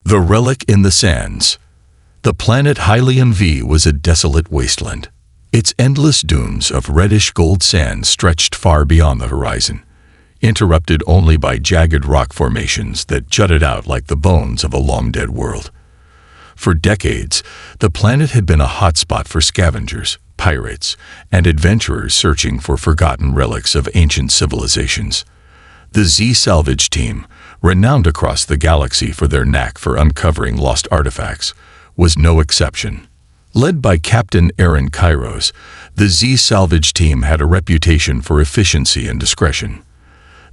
The Relic in the Sands. The planet Hylian V was a desolate wasteland. Its endless dunes of reddish-gold sand stretched far beyond the horizon, interrupted only by jagged rock formations that jutted out like the bones of a long-dead world. For decades, the planet had been a hotspot for scavengers, pirates, and adventurers searching for forgotten relics of ancient civilizations. The Z Salvage Team, renowned across the galaxy for their knack for uncovering lost artifacts, was no exception. Led by Captain Aaron Kairos, the Z Salvage Team had a reputation for efficiency and discretion.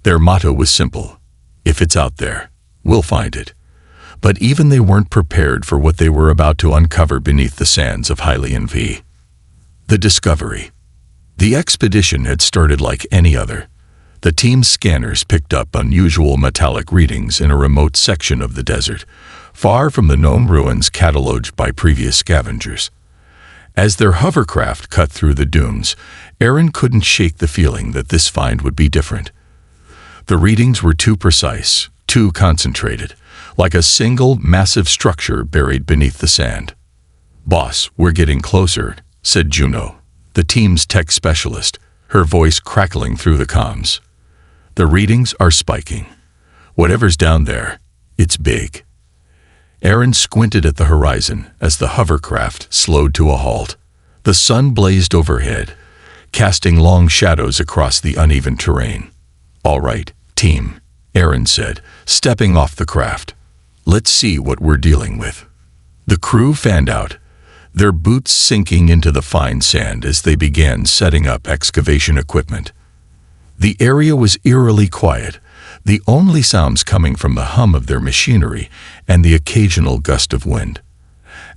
Their motto was simple: if it's out there, we'll find it. But even they weren't prepared for what they were about to uncover beneath the sands of Hylian V. The discovery. The expedition had started like any other. The team's scanners picked up unusual metallic readings in a remote section of the desert, far from the known ruins catalogued by previous scavengers. As their hovercraft cut through the dunes, Aaron couldn't shake the feeling that this find would be different. The readings were too precise, too concentrated, like a single, massive structure buried beneath the sand. "Boss, we're getting closer," said Juno, the team's tech specialist, her voice crackling through the comms. "The readings are spiking. Whatever's down there, it's big." Aaron squinted at the horizon as the hovercraft slowed to a halt. The sun blazed overhead, casting long shadows across the uneven terrain. "All right, team," Aaron said, stepping off the craft. "Let's see what we're dealing with." The crew fanned out, their boots sinking into the fine sand as they began setting up excavation equipment. The area was eerily quiet, the only sounds coming from the hum of their machinery and the occasional gust of wind.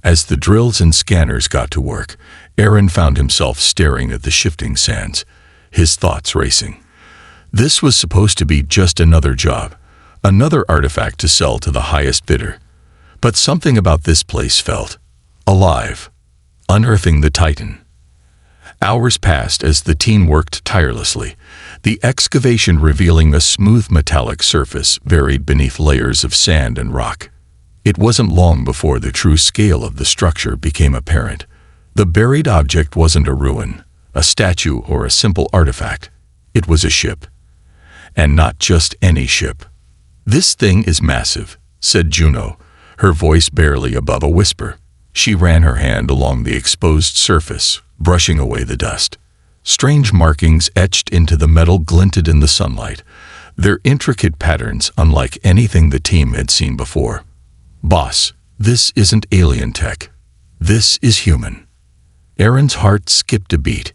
As the drills and scanners got to work, Aaron found himself staring at the shifting sands, his thoughts racing. This was supposed to be just another job, another artifact to sell to the highest bidder. But something about this place felt alive, unearthing the Titan. Hours passed as the team worked tirelessly, the excavation revealing a smooth metallic surface buried beneath layers of sand and rock. It wasn't long before the true scale of the structure became apparent. The buried object wasn't a ruin, a statue, or a simple artifact. It was a ship. And not just any ship. "This thing is massive," said Juno, her voice barely above a whisper. She ran her hand along the exposed surface, brushing away the dust. Strange markings etched into the metal glinted in the sunlight, their intricate patterns unlike anything the team had seen before. "Boss, this isn't alien tech. This is human." Aaron's heart skipped a beat.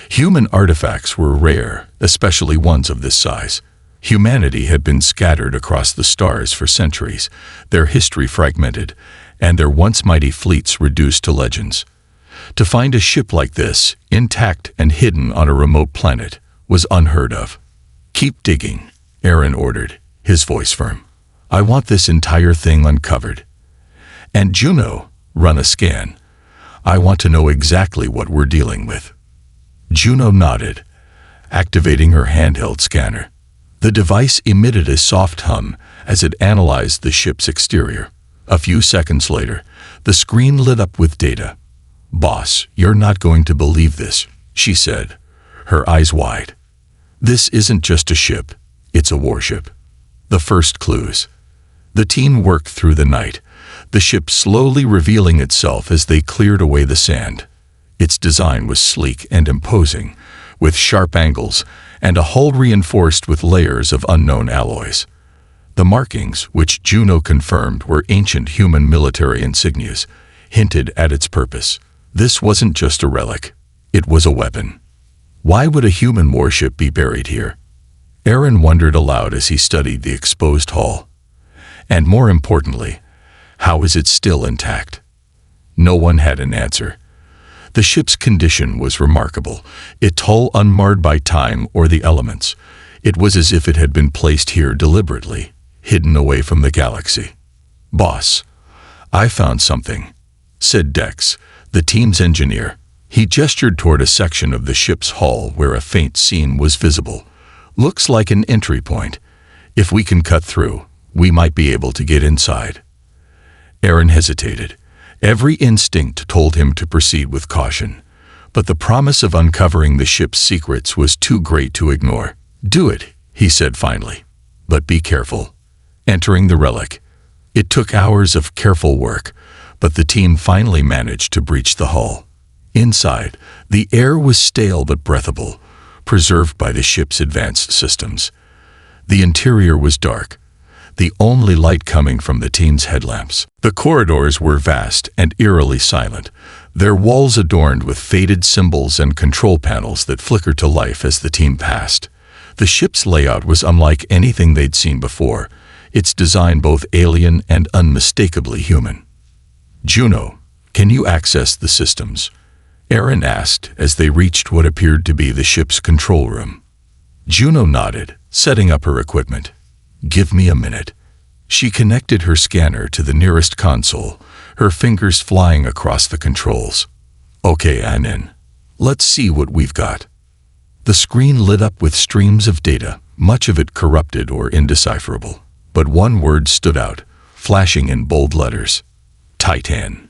Human artifacts were rare, especially ones of this size. Humanity had been scattered across the stars for centuries, their history fragmented, and their once mighty fleets reduced to legends. To find a ship like this, intact and hidden on a remote planet, was unheard of. "Keep digging," Aaron ordered, his voice firm. "I want this entire thing uncovered. And Juno, run a scan. I want to know exactly what we're dealing with." Juno nodded, activating her handheld scanner. The device emitted a soft hum as it analyzed the ship's exterior. A few seconds later, the screen lit up with data. "Boss, you're not going to believe this," she said, her eyes wide. "This isn't just a ship, it's a warship." The first clues. The team worked through the night, the ship slowly revealing itself as they cleared away the sand. Its design was sleek and imposing, with sharp angles and a hull reinforced with layers of unknown alloys. The markings, which Juno confirmed were ancient human military insignias, hinted at its purpose. This wasn't just a relic, it was a weapon. Why would a human warship be buried here? Aaron wondered aloud as he studied the exposed hull. And more importantly, how is it still intact? No one had an answer. The ship's condition was remarkable, its hull unmarred by time or the elements. It was as if it had been placed here deliberately, hidden away from the galaxy. "Boss, I found something," said Dex, the team's engineer. He gestured toward a section of the ship's hull where a faint seam was visible. "Looks like an entry point. If we can cut through, we might be able to get inside." Aaron hesitated. Every instinct told him to proceed with caution, but the promise of uncovering the ship's secrets was too great to ignore. "Do it," he said finally, "but be careful." Entering the Relic. It took hours of careful work, but the team finally managed to breach the hull. Inside, the air was stale but breathable, preserved by the ship's advanced systems. The interior was dark, the only light coming from the team's headlamps. The corridors were vast and eerily silent, their walls adorned with faded symbols and control panels that flickered to life as the team passed. The ship's layout was unlike anything they'd seen before, its design both alien and unmistakably human. "Juno, can you access the systems?" Aaron asked as they reached what appeared to be the ship's control room. Juno nodded, setting up her equipment. "Give me a minute." She connected her scanner to the nearest console, her fingers flying across the controls. "Okay, I'm in. Let's see what we've got." The screen lit up with streams of data, much of it corrupted or indecipherable. But one word stood out, flashing in bold letters. "Titan."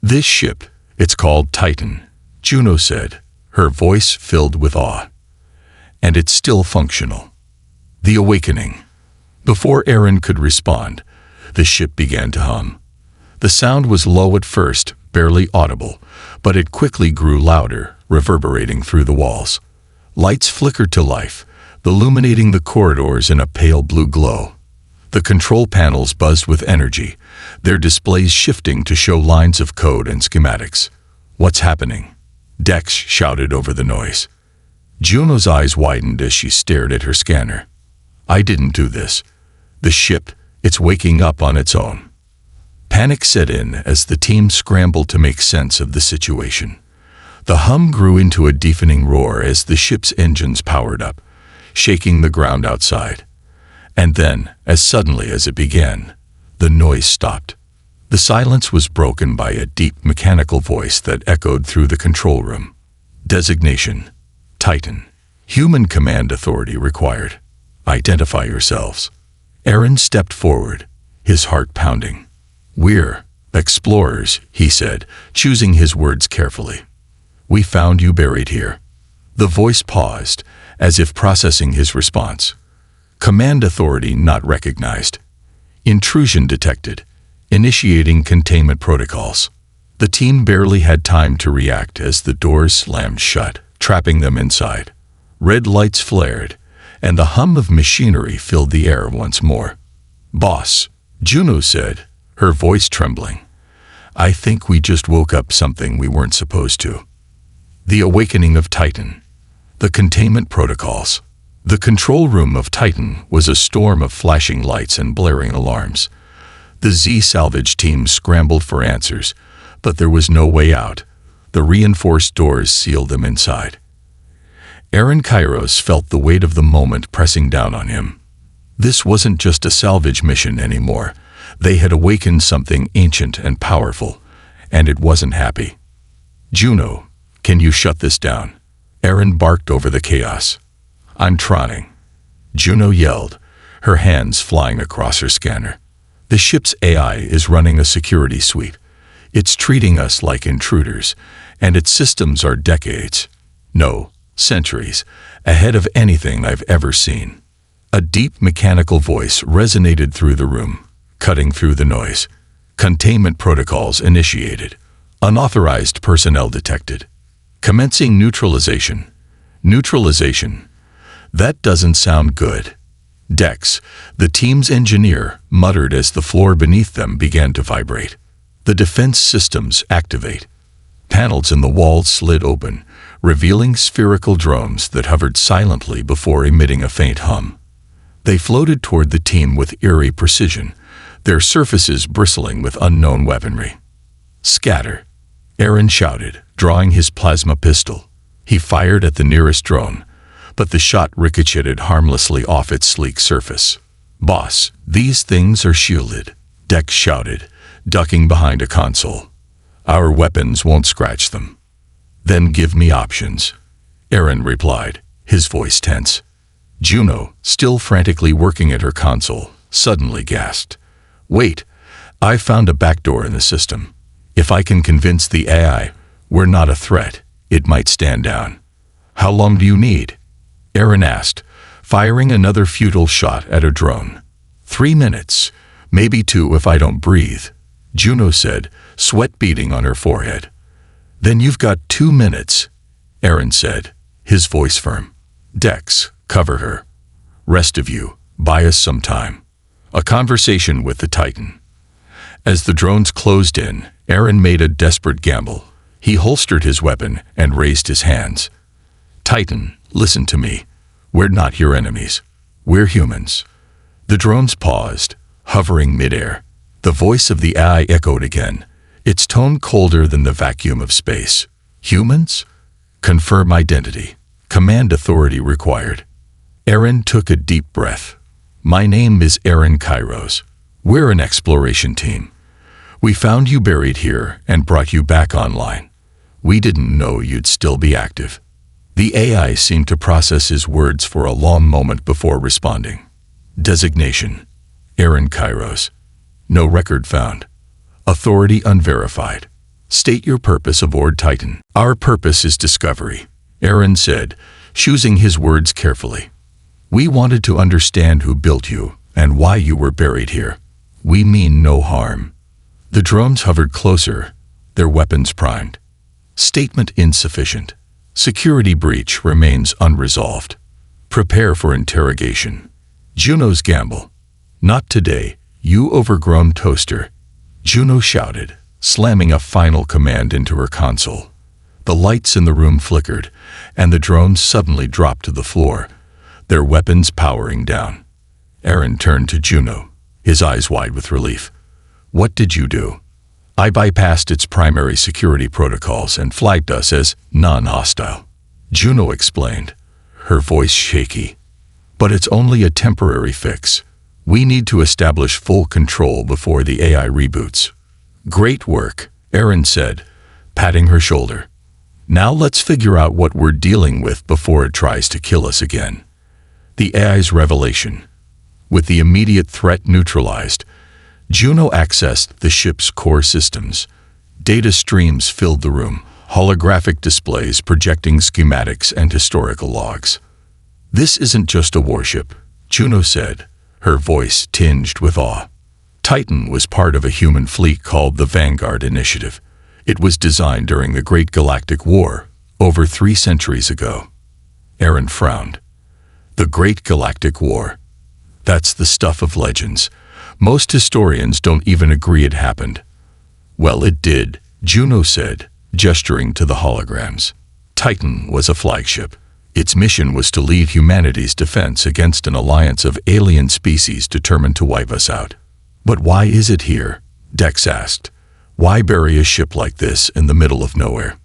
"This ship, it's called Titan," Juno said, her voice filled with awe. "And it's still functional." The awakening. Before Aaron could respond, the ship began to hum. The sound was low at first, barely audible, but it quickly grew louder, reverberating through the walls. Lights flickered to life, illuminating the corridors in a pale blue glow. The control panels buzzed with energy, their displays shifting to show lines of code and schematics. "What's happening?" Dex shouted over the noise. Juno's eyes widened as she stared at her scanner. "I didn't do this. The ship, it's waking up on its own." Panic set in as the team scrambled to make sense of the situation. The hum grew into a deafening roar as the ship's engines powered up, shaking the ground outside. And then, as suddenly as it began, the noise stopped. The silence was broken by a deep mechanical voice that echoed through the control room. "Designation: Titan. Human command authority required. Identify yourselves." Aaron stepped forward, his heart pounding. "We're explorers," he said, choosing his words carefully. "We found you buried here." The voice paused, as if processing his response. "Command authority not recognized. Intrusion detected. Initiating containment protocols." The team barely had time to react as the doors slammed shut, trapping them inside. Red lights flared, and the hum of machinery filled the air once more. "Boss," Juno said, her voice trembling, "I think we just woke up something we weren't supposed to." The awakening of Titan. The containment protocols. The control room of Titan was a storm of flashing lights and blaring alarms. The Z salvage team scrambled for answers, but there was no way out. The reinforced doors sealed them inside. Aaron Kairos felt the weight of the moment pressing down on him. This wasn't just a salvage mission anymore. They had awakened something ancient and powerful, and it wasn't happy. "Juno, can you shut this down?" Aaron barked over the chaos. "I'm trying," Juno yelled, her hands flying across her scanner. "The ship's AI is running a security sweep. It's treating us like intruders, and its systems are decades, no, centuries, ahead of anything I've ever seen." A deep mechanical voice resonated through the room, cutting through the noise. "Containment protocols initiated. Unauthorized personnel detected. Commencing neutralization." Neutralization. That doesn't sound good. Dex, the team's engineer, muttered as the floor beneath them began to vibrate. The defense systems activate. Panels in the walls slid open, revealing spherical drones that hovered silently before emitting a faint hum. They floated toward the team with eerie precision, their surfaces bristling with unknown weaponry. "Scatter," Aaron shouted, drawing his plasma pistol. He fired at the nearest drone, but the shot ricocheted harmlessly off its sleek surface. "Boss, these things are shielded," Dex shouted, ducking behind a console. "Our weapons won't scratch them." "Then give me options," Aaron replied, his voice tense. Juno, still frantically working at her console, suddenly gasped. "Wait, I found a backdoor in the system. If I can convince the AI we're not a threat, it might stand down. How long do you need? Aaron asked, firing another futile shot at a drone. 3 minutes, maybe 2 if I don't breathe, Juno said, sweat beading on her forehead. Then you've got 2 minutes, Aaron said, his voice firm. Dex, cover her. Rest of you, buy us some time. A conversation with the Titan. As the drones closed in, Aaron made a desperate gamble. He holstered his weapon and raised his hands. Titan, listen to me. We're not your enemies. We're humans. The drones paused, hovering midair. The voice of the AI echoed again, its tone colder than the vacuum of space. Humans? Confirm identity. Command authority required. Aaron took a deep breath. My name is Aaron Kairos. We're an exploration team. We found you buried here and brought you back online. We didn't know you'd still be active. The AI seemed to process his words for a long moment before responding. Designation: Aaron Kairos. No record found. Authority unverified. State your purpose aboard Titan. Our purpose is discovery, Aaron said, choosing his words carefully. We wanted to understand who built you and why you were buried here. We mean no harm. The drones hovered closer, their weapons primed. Statement insufficient. Security breach remains unresolved. Prepare for interrogation. Juno's gamble. Not today, you overgrown toaster, Juno shouted, slamming a final command into her console. The lights in the room flickered, and the drones suddenly dropped to the floor, their weapons powering down. Aaron turned to Juno, his eyes wide with relief. What did you do? I bypassed its primary security protocols and flagged us as non-hostile, Juno explained, her voice shaky. But it's only a temporary fix. We need to establish full control before the AI reboots. Great work, Aaron said, patting her shoulder. Now let's figure out what we're dealing with before it tries to kill us again. The AI's revelation. With the immediate threat neutralized, Juno accessed the ship's core systems. Data streams filled the room, holographic displays projecting schematics and historical logs. This isn't just a warship, Juno said, her voice tinged with awe. Titan was part of a human fleet called the Vanguard Initiative. It was designed during the Great Galactic War, over 3 centuries ago. Aaron frowned. The Great Galactic War. That's the stuff of legends. Most historians don't even agree it happened. Well, it did, Juno said, gesturing to the holograms. Titan was a flagship. Its mission was to lead humanity's defense against an alliance of alien species determined to wipe us out. But why is it here? Dex asked. Why bury a ship like this in the middle of nowhere?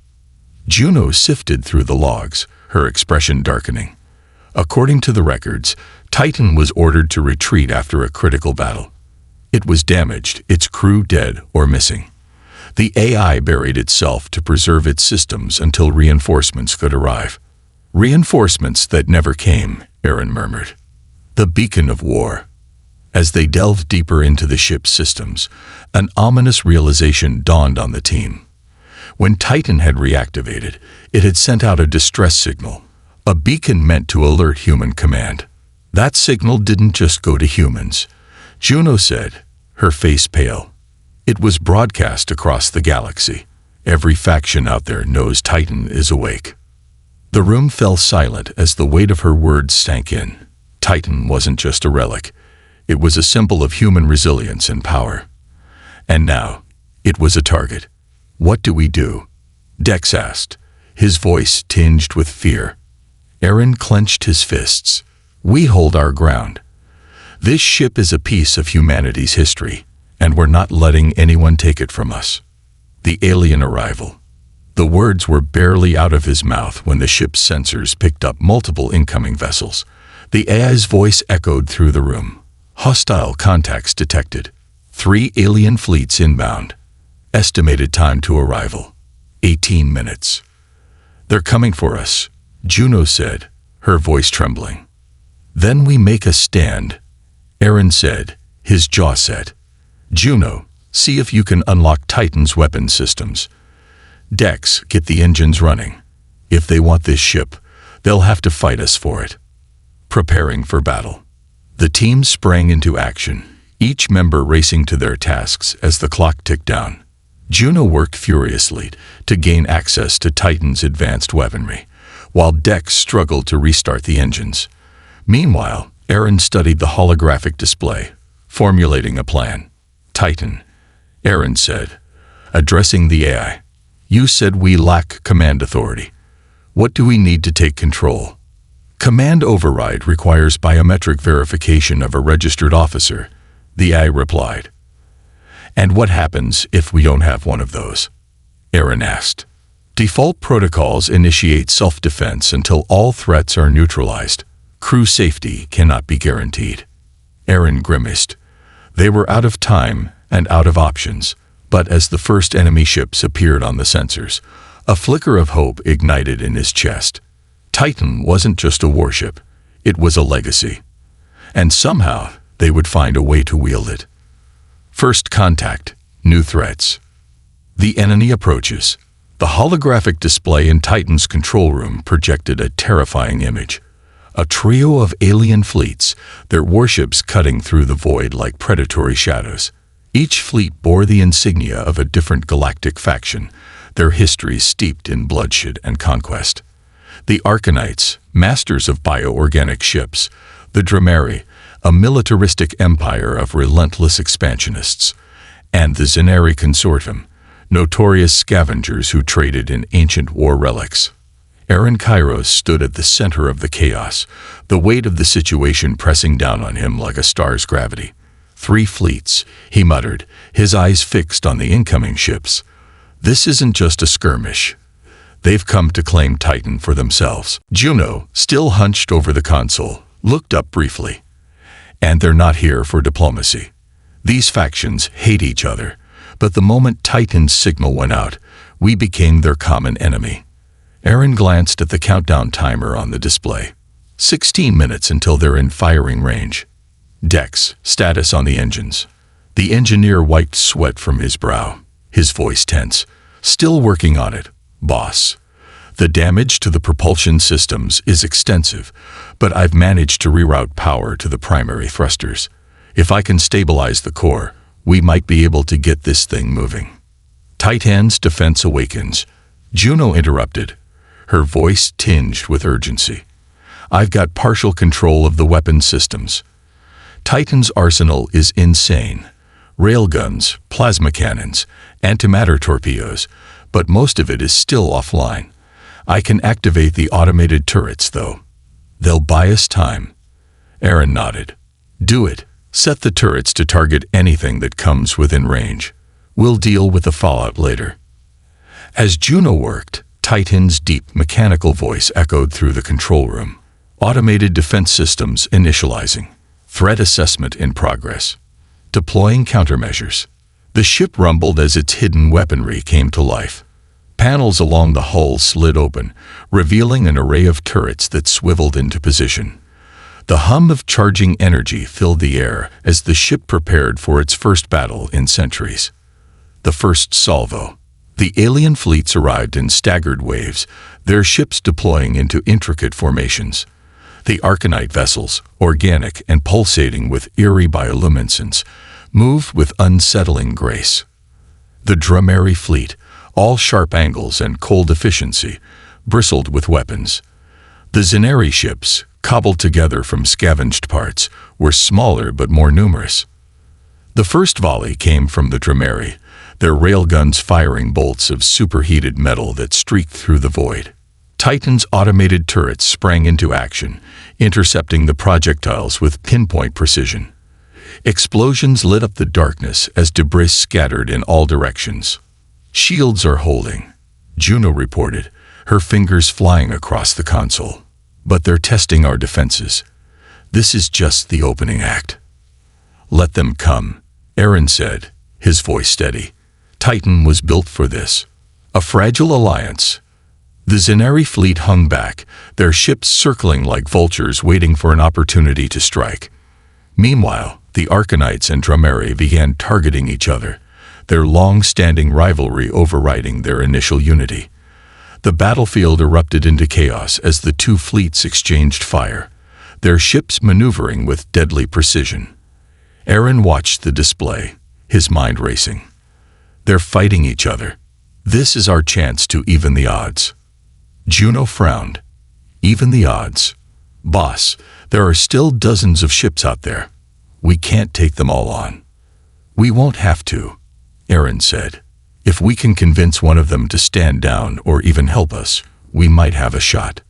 Juno sifted through the logs, her expression darkening. According to the records, Titan was ordered to retreat after a critical battle. It was damaged, its crew dead or missing. The AI buried itself to preserve its systems until reinforcements could arrive. Reinforcements that never came, Aaron murmured. The beacon of war. As they delved deeper into the ship's systems, an ominous realization dawned on the team. When Titan had reactivated, it had sent out a distress signal, a beacon meant to alert human command. That signal didn't just go to humans, Juno said, her face pale. It was broadcast across the galaxy. Every faction out there knows Titan is awake. The room fell silent as the weight of her words sank in. Titan wasn't just a relic. It was a symbol of human resilience and power. And now, it was a target. What do we do? Dex asked, his voice tinged with fear. Aaron clenched his fists. We hold our ground. This ship is a piece of humanity's history, and we're not letting anyone take it from us. The alien arrival. The words were barely out of his mouth when the ship's sensors picked up multiple incoming vessels. The AI's voice echoed through the room. Hostile contacts detected. 3 alien fleets inbound. Estimated time to arrival: 18 minutes. They're coming for us, Juno said, her voice trembling. Then we make a stand, Aaron said, his jaw set. Juno, See if you can unlock Titan's weapon systems. Dex, get the engines running. If they want this ship, they'll have to fight us for it. Preparing for battle. The team sprang into action, each member racing to their tasks as the clock ticked down. Juno worked furiously to gain access to Titan's advanced weaponry, while Dex struggled to restart the engines. Meanwhile, Aaron studied the holographic display, formulating a plan. Titan, Aaron said, addressing the AI. You said we lack command authority. What do we need to take control? Command override requires biometric verification of a registered officer, the AI replied. And what happens if we don't have one of those? Aaron asked. Default protocols initiate self-defense until all threats are neutralized. Crew safety cannot be guaranteed. Aaron grimaced. They were out of time and out of options, but as the first enemy ships appeared on the sensors, a flicker of hope ignited in his chest. Titan wasn't just a warship, it was a legacy. And somehow they would find a way to wield it. First contact, new threats. The enemy approaches. The holographic display in Titan's control room projected a terrifying image. A trio of alien fleets, their warships cutting through the void like predatory shadows. Each fleet bore the insignia of a different galactic faction, their histories steeped in bloodshed and conquest. The Arcanites, masters of bioorganic ships, the Dramari, a militaristic empire of relentless expansionists, and the Zenari Consortium, notorious scavengers who traded in ancient war relics. Aaron Kairos stood at the center of the chaos, the weight of the situation pressing down on him like a star's gravity. 3 fleets, he muttered, his eyes fixed on the incoming ships. This isn't just a skirmish. They've come to claim Titan for themselves. Juno, still hunched over the console, looked up briefly. And they're not here for diplomacy. These factions hate each other, but the moment Titan's signal went out, we became their common enemy. Aaron glanced at the countdown timer on the display. 16 minutes until they're in firing range. Dex, status on the engines. The engineer wiped sweat from his brow, his voice tense. Still working on it, boss. The damage to the propulsion systems is extensive, but I've managed to reroute power to the primary thrusters. If I can stabilize the core, we might be able to get this thing moving. Titan's defense awakens. Juno interrupted, her voice tinged with urgency. I've got partial control of the weapon systems. Titan's arsenal is insane. Railguns, plasma cannons, antimatter torpedoes, but most of it is still offline. I can activate the automated turrets, though. They'll buy us time. Aaron nodded. Do it. Set the turrets to target anything that comes within range. We'll deal with the fallout later. As Juno worked, Titan's deep mechanical voice echoed through the control room. Automated defense systems initializing. Threat assessment in progress. Deploying countermeasures. The ship rumbled as its hidden weaponry came to life. Panels along the hull slid open, revealing an array of turrets that swiveled into position. The hum of charging energy filled the air as the ship prepared for its first battle in centuries. The first salvo. The alien fleets arrived in staggered waves, their ships deploying into intricate formations. The Arcanite vessels, organic and pulsating with eerie bioluminescence, moved with unsettling grace. The Dramari fleet, all sharp angles and cold efficiency, bristled with weapons. The Zenari ships, cobbled together from scavenged parts, were smaller but more numerous. The first volley came from the Dramari, their railguns firing bolts of superheated metal that streaked through the void. Titan's automated turrets sprang into action, intercepting the projectiles with pinpoint precision. Explosions lit up the darkness as debris scattered in all directions. Shields are holding, Juno reported, her fingers flying across the console. But they're testing our defenses. This is just the opening act. Let them come, Aaron said, his voice steady. Titan was built for this. A fragile alliance. The Zenari fleet hung back, their ships circling like vultures waiting for an opportunity to strike. Meanwhile, the Arcanites and Dramari began targeting each other, their long-standing rivalry overriding their initial unity. The battlefield erupted into chaos as the two fleets exchanged fire, their ships maneuvering with deadly precision. Aaron watched the display, his mind racing. They're fighting each other. This is our chance to even the odds. Juno frowned. Even the odds? Boss, there are still dozens of ships out there. We can't take them all on. We won't have to, Aaron said. If we can convince one of them to stand down or even help us, we might have a shot.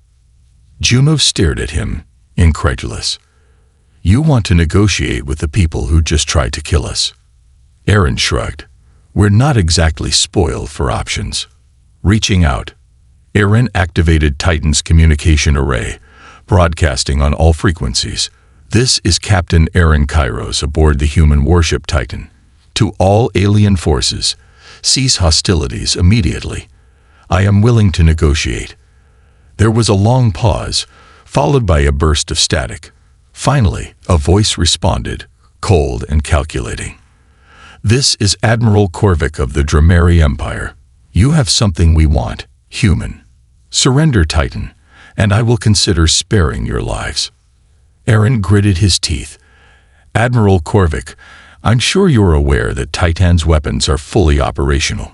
Juno stared at him, incredulous. You want to negotiate with the people who just tried to kill us? Aaron shrugged. We're not exactly spoiled for options. Reaching out, Aaron activated Titan's communication array, broadcasting on all frequencies. This is Captain Aaron Kairos aboard the human warship Titan. To all alien forces, cease hostilities immediately. I am willing to negotiate. There was a long pause, followed by a burst of static. Finally, a voice responded, cold and calculating. This is Admiral Korvik of the Drameri Empire. You have something we want, human. Surrender, Titan, and I will consider sparing your lives. Aaron gritted his teeth. Admiral Korvik, I'm sure you're aware that Titan's weapons are fully operational.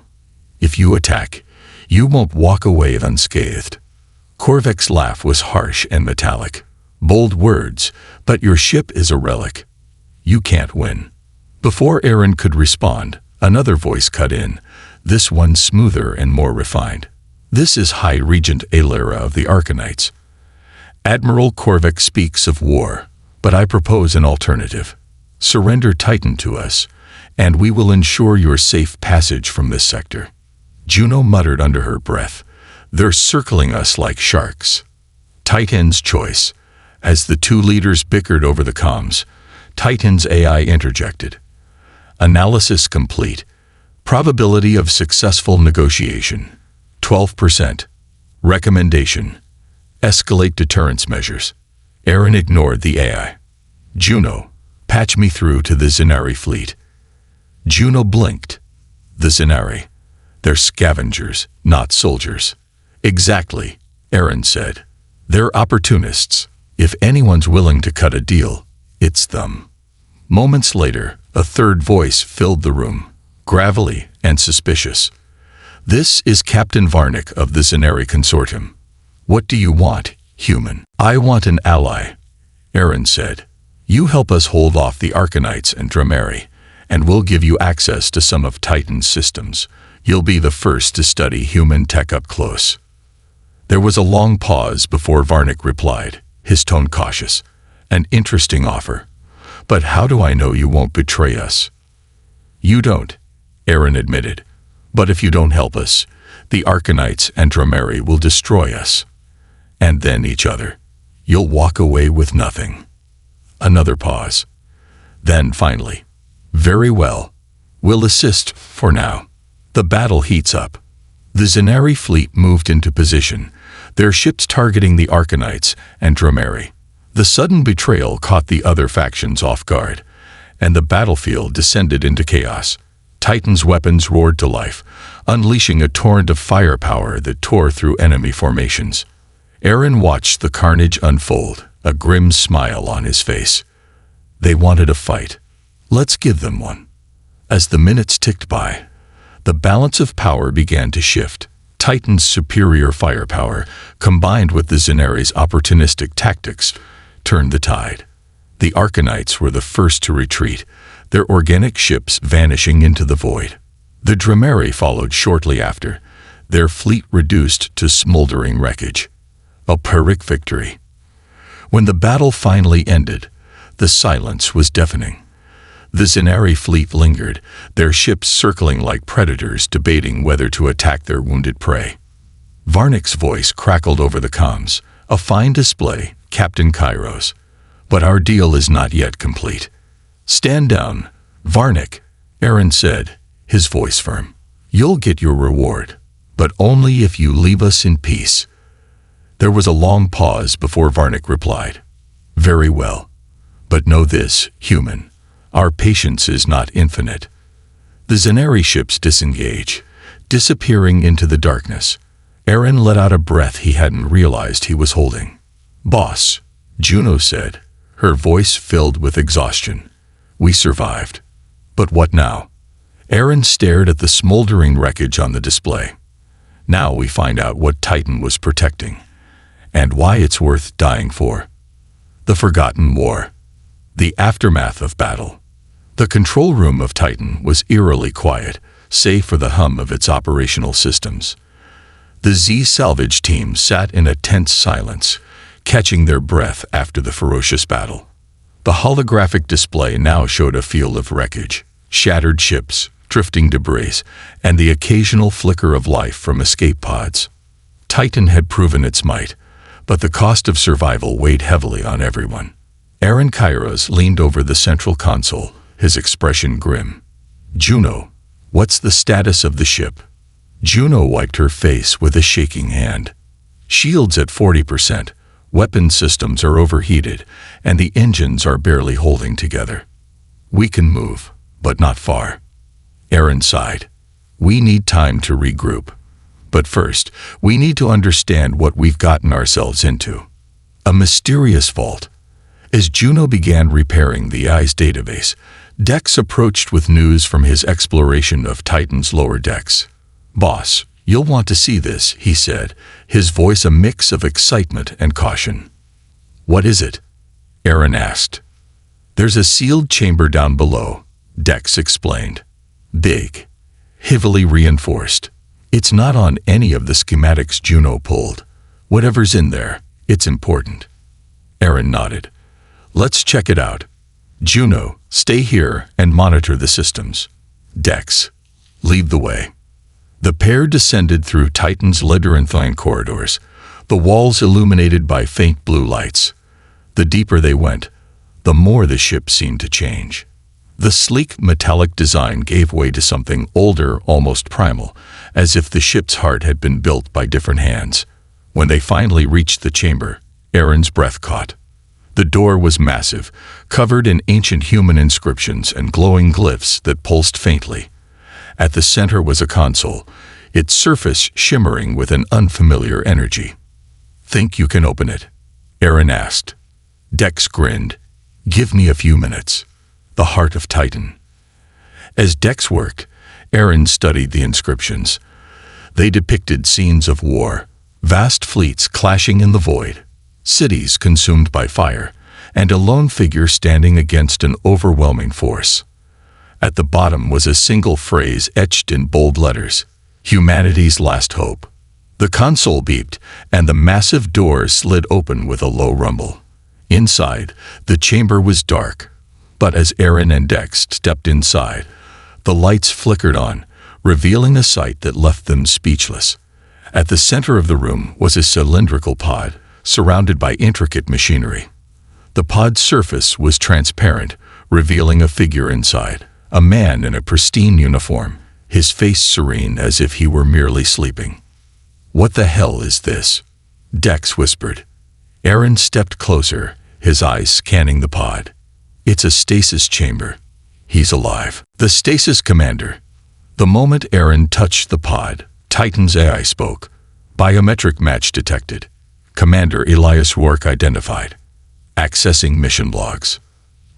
If you attack, you won't walk away unscathed. Korvik's laugh was harsh and metallic. Bold words, but your ship is a relic. You can't win. Before Aaron could respond, another voice cut in, this one smoother and more refined. This is High Regent Alara of the Arcanites. Admiral Korvik speaks of war, but I propose an alternative. Surrender Titan to us, and we will ensure your safe passage from this sector. Juno muttered under her breath, they're circling us like sharks. Titan's choice. As the two leaders bickered over the comms, Titan's AI interjected. Analysis complete. Probability of successful negotiation, 12%. Recommendation. Escalate deterrence measures. Aaron ignored the AI. Juno, patch me through to the Zenari fleet. Juno blinked. The Zenari. They're scavengers, not soldiers. Exactly, Aaron said. They're opportunists. If anyone's willing to cut a deal, it's them. Moments later, a third voice filled the room, gravelly and suspicious. This is Captain Varnick of the Zenari Consortium. What do you want, human? I want an ally, Aaron said. You help us hold off the Arcanites and Drameri, and we'll give you access to some of Titan's systems. You'll be the first to study human tech up close. There was a long pause before Varnick replied, his tone cautious. An interesting offer. But how do I know you won't betray us? You don't, Aaron admitted. But if you don't help us, the Arcanites and Drameri will destroy us. And then each other. You'll walk away with nothing. Another pause. Then finally, very well. We'll assist for now. The battle heats up. The Zenari fleet moved into position, their ships targeting the Arcanites and Drameri. The sudden betrayal caught the other factions off guard, and the battlefield descended into chaos. Titan's weapons roared to life, unleashing a torrent of firepower that tore through enemy formations. Aaron watched the carnage unfold, a grim smile on his face. They wanted a fight. Let's give them one. As the minutes ticked by, the balance of power began to shift. Titan's superior firepower, combined with the Zenari's opportunistic tactics, turned the tide. The Arcanites were the first to retreat, their organic ships vanishing into the void. The Drameri followed shortly after, their fleet reduced to smoldering wreckage. A Pyrrhic victory. When the battle finally ended, the silence was deafening. The Zenari fleet lingered, their ships circling like predators debating whether to attack their wounded prey. Varnick's voice crackled over the comms. A fine display, Captain Kairos. But our deal is not yet complete. Stand down, Varnick, Aaron said, his voice firm. You'll get your reward, but only if you leave us in peace. There was a long pause before Varnick replied. Very well. But know this, human. Our patience is not infinite. The Zenari ships disengage, disappearing into the darkness. Aaron let out a breath he hadn't realized he was holding. "Boss," Juno said, her voice filled with exhaustion. "We survived. But what now?" Aaron stared at the smoldering wreckage on the display. "Now we find out what Titan was protecting, and why it's worth dying for." The Forgotten War. The aftermath of battle. The control room of Titan was eerily quiet, save for the hum of its operational systems. The Z salvage team sat in a tense silence, catching their breath after the ferocious battle. The holographic display now showed a field of wreckage, shattered ships, drifting debris, and the occasional flicker of life from escape pods. Titan had proven its might, but the cost of survival weighed heavily on everyone. Aaron Kairos leaned over the central console, his expression grim. "Juno, what's the status of the ship?" Juno wiped her face with a shaking hand. "Shields at 40%, weapon systems are overheated, and the engines are barely holding together. We can move, but not far." Aaron sighed. "We need time to regroup. But first, we need to understand what we've gotten ourselves into." A mysterious vault. As Juno began repairing the AI's database, Dex approached with news from his exploration of Titan's lower decks. "Boss, you'll want to see this," he said, his voice a mix of excitement and caution. "What is it?" Aaron asked. "There's a sealed chamber down below," Dex explained. "Big, heavily reinforced. It's not on any of the schematics Juno pulled. Whatever's in there, it's important." Aaron nodded. "Let's check it out. Juno, stay here and monitor the systems. Dex, lead the way." The pair descended through Titan's labyrinthine corridors, the walls illuminated by faint blue lights. The deeper they went, the more the ship seemed to change. The sleek metallic design gave way to something older, almost primal, as if the ship's heart had been built by different hands. When they finally reached the chamber, Aaron's breath caught. The door was massive, covered in ancient human inscriptions and glowing glyphs that pulsed faintly. At the center was a console, its surface shimmering with an unfamiliar energy. "Think you can open it?" Aaron asked. Dex grinned. "Give me a few minutes." The heart of Titan. As Dex worked, Aaron studied the inscriptions. They depicted scenes of war, vast fleets clashing in the void, cities consumed by fire, and a lone figure standing against an overwhelming force. At the bottom was a single phrase etched in bold letters: "Humanity's last hope." The console beeped, and the massive door slid open with a low rumble. Inside, the chamber was dark, but as Aaron and Dex stepped inside, the lights flickered on, revealing a sight that left them speechless. At the center of the room was a cylindrical pod, surrounded by intricate machinery. The pod's surface was transparent, revealing a figure inside, a man in a pristine uniform, his face serene as if he were merely sleeping. "What the hell is this?" Dex whispered. Aaron stepped closer, his eyes scanning the pod. "It's a stasis chamber. He's alive." The stasis commander. The moment Aaron touched the pod, Titan's AI spoke. "Biometric match detected. Commander Elias Rourke identified. Accessing mission logs."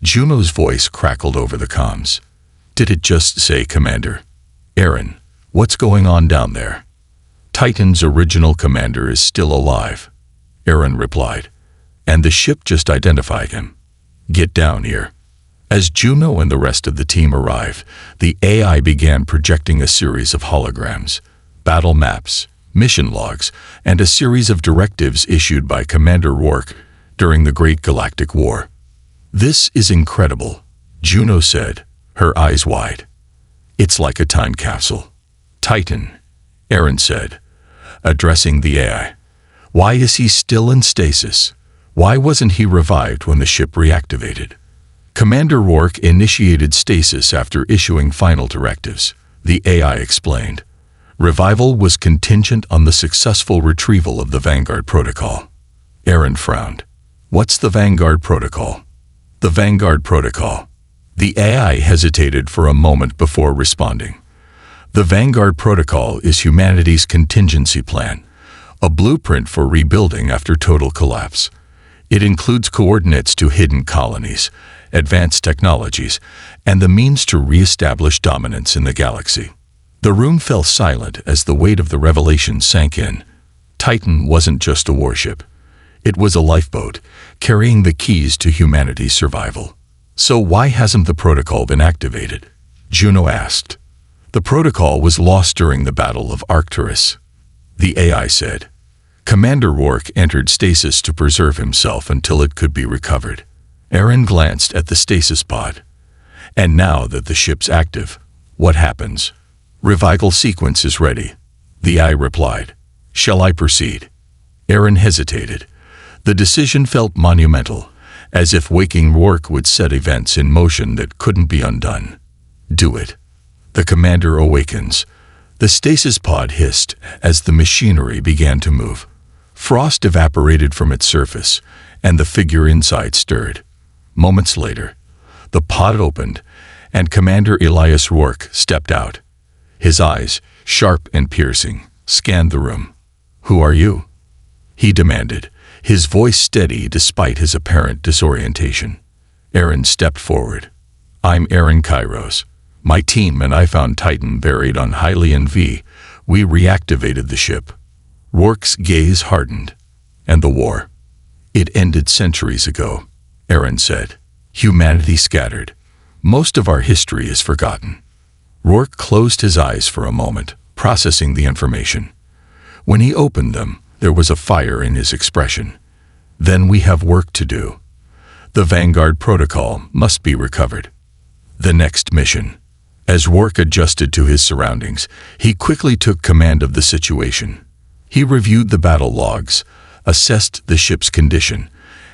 Juno's voice crackled over the comms. "Did it just say Commander?" "Aaron, what's going on down there?" "Titan's original commander is still alive," Aaron replied. "And the ship just identified him. Get down here." As Juno and the rest of the team arrived, the AI began projecting a series of holograms, battle maps, mission logs, and a series of directives issued by Commander Rourke during the Great Galactic War. "This is incredible," Juno said, her eyes wide. "It's like a time capsule." "Titan," Aaron said, addressing the AI. "Why is he still in stasis? Why wasn't he revived when the ship reactivated?" Commander Rourke initiated stasis after issuing final directives, the AI explained. Revival was contingent on the successful retrieval of the Vanguard Protocol. Aaron frowned. "What's the Vanguard Protocol?" "The Vanguard Protocol," The AI hesitated for a moment before responding. The Vanguard Protocol is humanity's contingency plan, a blueprint for rebuilding after total collapse. It includes coordinates to hidden colonies, advanced technologies, and the means to re-establish dominance in the galaxy. The room fell silent as the weight of the revelation sank in. Titan wasn't just a warship. It was a lifeboat, carrying the keys to humanity's survival. So why hasn't the protocol been activated? Juno asked. The protocol was lost during the Battle of Arcturus, the AI said. Commander Rourke entered stasis to preserve himself until it could be recovered. Aaron glanced at the stasis pod. And now that the ship's active, what happens? Revival sequence is ready, the AI replied. Shall I proceed? Aaron hesitated. The decision felt monumental, as if waking Rourke would set events in motion that couldn't be undone. Do it. The commander awakens. The stasis pod hissed as the machinery began to move. Frost evaporated from its surface, and the figure inside stirred. Moments later, the pod opened, and Commander Elias Rourke stepped out. His eyes, sharp and piercing, scanned the room. Who are you? He demanded, his voice steady despite his apparent disorientation. Aaron stepped forward. I'm Aaron Kairos. My team and I found Titan buried on Hylian V. We reactivated the ship. Rourke's gaze hardened. And the war? It ended centuries ago, Aaron said. Humanity scattered. Most of our history is forgotten. Rourke closed his eyes for a moment, processing the information. When he opened them, there was a fire in his expression. Then we have work to do. The Vanguard Protocol must be recovered. The next mission. As Rourke adjusted to his surroundings, he quickly took command of the situation. He reviewed the battle logs, assessed the ship's condition,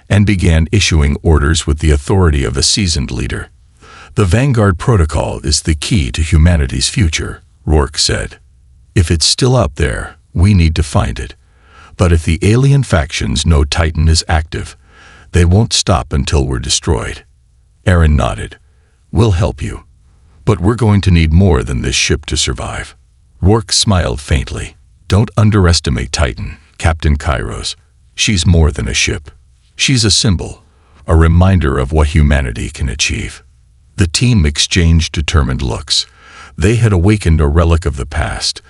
and began issuing orders with the authority of a seasoned leader. The Vanguard Protocol is the key to humanity's future, Rourke said. If it's still out there, we need to find it. But if the alien factions know Titan is active, they won't stop until we're destroyed. Aaron nodded. We'll help you. But we're going to need more than this ship to survive. Rourke smiled faintly. Don't underestimate Titan, Captain Kairos. She's more than a ship. She's a symbol, a reminder of what humanity can achieve. The team exchanged determined looks. They had awakened a relic of the past,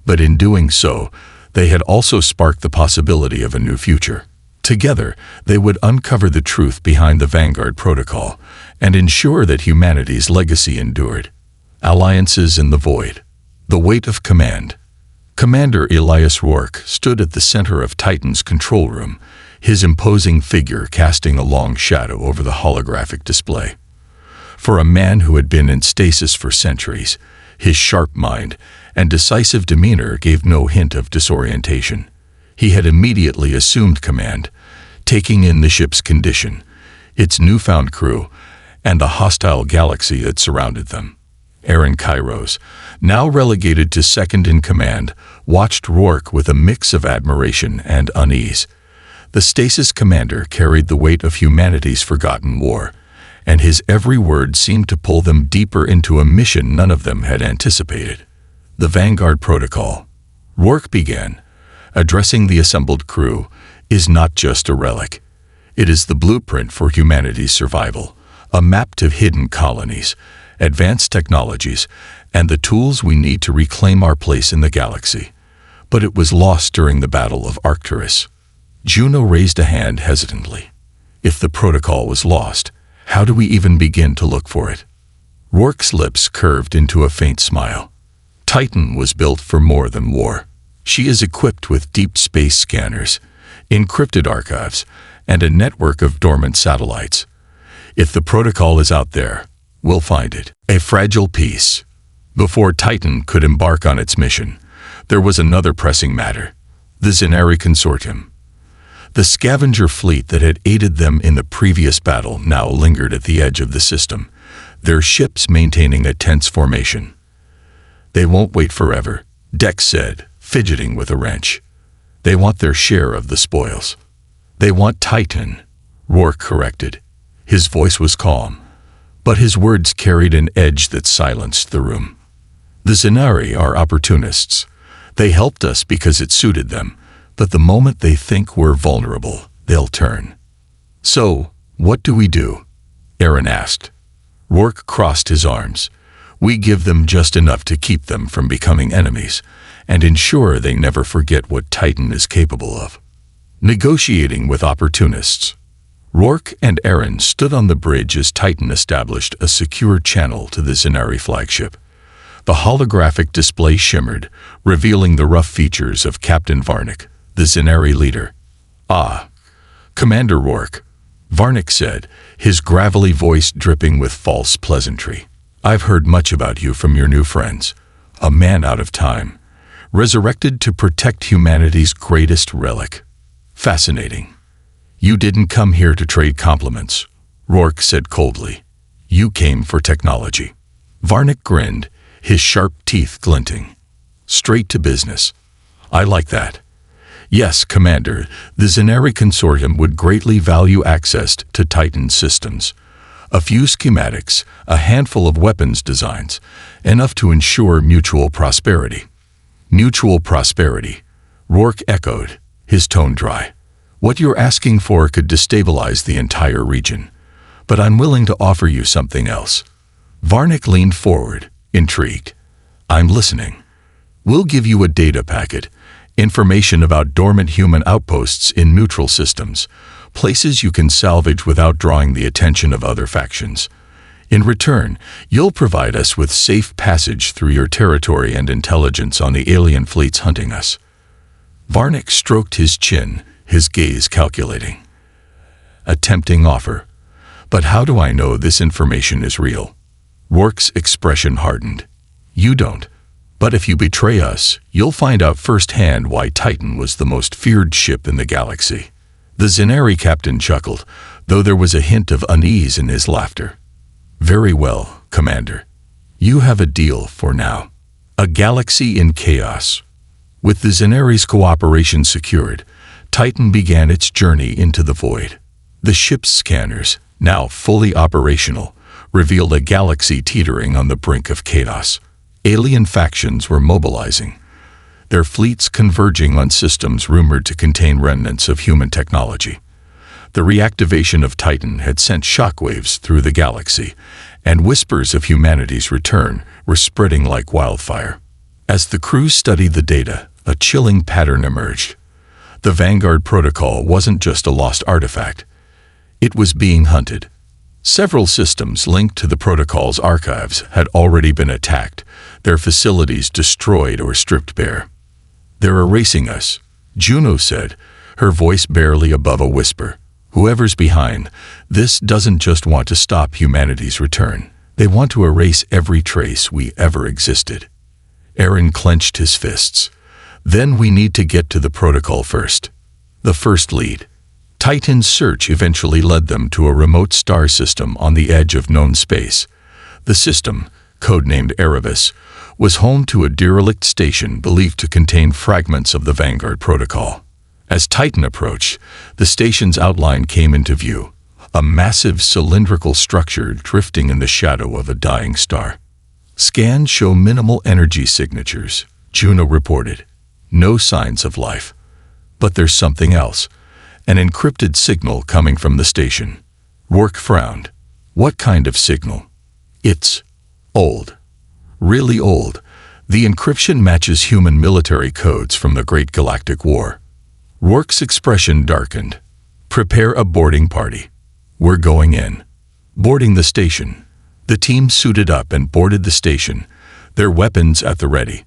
but in doing so, they had also sparked the possibility of a new future. Together, they would uncover the truth behind the Vanguard Protocol and ensure that humanity's legacy endured. Alliances in the void. The weight of command. Commander Elias Rourke stood at the center of Titan's control room, his imposing figure casting a long shadow over the holographic display. For a man who had been in stasis for centuries, his sharp mind and decisive demeanor gave no hint of disorientation. He had immediately assumed command, taking in the ship's condition, its newfound crew, and the hostile galaxy that surrounded them. Aaron Kairos, now relegated to second in command, watched Rourke with a mix of admiration and unease. The stasis commander carried the weight of humanity's forgotten war, and his every word seemed to pull them deeper into a mission none of them had anticipated. The Vanguard Protocol. Rourke began, addressing the assembled crew, is not just a relic. It is the blueprint for humanity's survival, a map to hidden colonies, advanced technologies, and the tools we need to reclaim our place in the galaxy. But it was lost during the Battle of Arcturus. Juno raised a hand hesitantly. If the protocol was lost, how do we even begin to look for it? Rourke's lips curved into a faint smile. Titan was built for more than war. She is equipped with deep space scanners, encrypted archives, and a network of dormant satellites. If the protocol is out there, we'll find it. A fragile piece. Before Titan could embark on its mission, there was another pressing matter, the Zenari Consortium. The scavenger fleet that had aided them in the previous battle now lingered at the edge of the system, their ships maintaining a tense formation. They won't wait forever, Dex said, fidgeting with a wrench. They want their share of the spoils. They want Titan, Rourke corrected. His voice was calm. but his words carried an edge that silenced the room. The Zenari are opportunists. They helped us because it suited them, but the moment they think we're vulnerable, they'll turn. So, what do we do? Aaron asked. Rourke crossed his arms. We give them just enough to keep them from becoming enemies, and ensure they never forget what Titan is capable of. Negotiating with opportunists. Rourke and Aaron stood on the bridge as Titan established a secure channel to the Zenari flagship. The holographic display shimmered, revealing the rough features of Captain Varnick, the Zenari leader. "Ah, Commander Rourke," Varnick said, his gravelly voice dripping with false pleasantry. "I've heard much about you from your new friends. A man out of time, resurrected to protect humanity's greatest relic. Fascinating. You didn't come here to trade compliments," Rourke said coldly. "You came for technology." Varnick grinned, his sharp teeth glinting. "Straight to business. I like that. Yes, Commander, the Zenari Consortium would greatly value access to Titan systems. A few schematics, a handful of weapons designs, enough to ensure mutual prosperity." "Mutual prosperity," Rourke echoed, his tone dry. "What you're asking for could destabilize the entire region, but I'm willing to offer you something else." Varnick leaned forward, intrigued. "I'm listening. We'll give you a data packet, information about dormant human outposts in neutral systems, places you can salvage without drawing the attention of other factions. In return, you'll provide us with safe passage through your territory and intelligence on the alien fleets hunting us." Varnick stroked his chin, his gaze calculating. "A tempting offer. But how do I know this information is real?" Rourke's expression hardened. "You don't. But if you betray us, you'll find out firsthand why Titan was the most feared ship in the galaxy." The Zenari captain chuckled, though there was a hint of unease in his laughter. "Very well, Commander. You have a deal for now. A galaxy in chaos." With the Zenari's cooperation secured, Titan began its journey into the void. The ship's scanners, now fully operational, revealed a galaxy teetering on the brink of chaos. Alien factions were mobilizing, their fleets converging on systems rumored to contain remnants of human technology. The reactivation of Titan had sent shockwaves through the galaxy, and whispers of humanity's return were spreading like wildfire. As the crew studied the data, a chilling pattern emerged. The Vanguard Protocol wasn't just a lost artifact. It was being hunted. Several systems linked to the protocol's archives had already been attacked, their facilities destroyed or stripped bare. "They're erasing us," Juno said, her voice barely above a whisper. "Whoever's behind this doesn't just want to stop humanity's return. They want to erase every trace we ever existed." Aaron clenched his fists. "Then we need to get to the protocol first." The first lead. Titan's search eventually led them to a remote star system on the edge of known space. The system, codenamed Erebus, was home to a derelict station believed to contain fragments of the Vanguard Protocol. As Titan approached, the station's outline came into view, a massive cylindrical structure drifting in the shadow of a dying star. "Scans show minimal energy signatures," Juno reported. "No signs of life. But there's something else. An encrypted signal coming from the station." Rourke frowned. "What kind of signal?" "It's old. Really old. The encryption matches human military codes from the Great Galactic War." Rourke's expression darkened. "Prepare a boarding party. We're going in." Boarding the station. The team suited up and boarded the station, their weapons at the ready.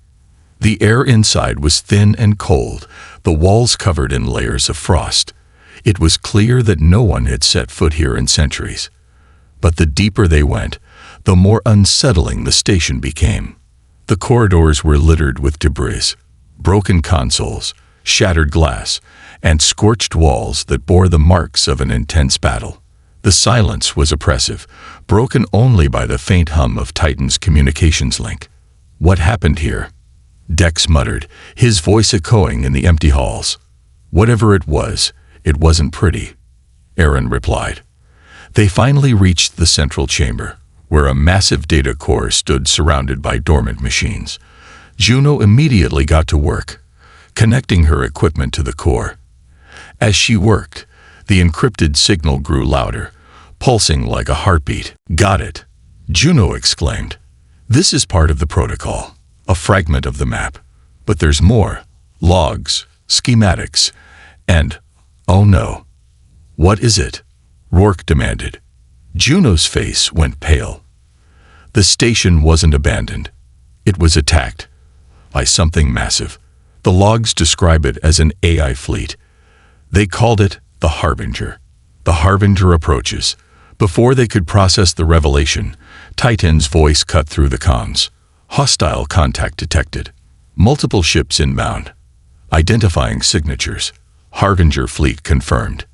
The air inside was thin and cold, the walls covered in layers of frost. It was clear that no one had set foot here in centuries. But the deeper they went, the more unsettling the station became. The corridors were littered with debris, broken consoles, shattered glass, and scorched walls that bore the marks of an intense battle. The silence was oppressive, broken only by the faint hum of Titan's communications link. "What happened here?" Dex muttered, his voice echoing in the empty halls. "Whatever it wasn't pretty," Aaron replied. They finally reached the central chamber, where a massive data core stood surrounded by dormant machines. Juno immediately got to work, connecting her equipment to the core. As she worked, the encrypted signal grew louder, pulsing like a heartbeat. "Got it," Juno exclaimed. "This is part of the protocol, a fragment of the map. But there's more. Logs, schematics, and, oh no." "What is it?" Rourke demanded. Juno's face went pale. The station wasn't abandoned. It was attacked by something massive. The logs describe it as an AI fleet. They called it the Harbinger. The Harbinger approaches. Before they could process the revelation, Titan's voice cut through the comms. "Hostile contact detected. Multiple ships inbound. Identifying signatures. Harbinger fleet confirmed."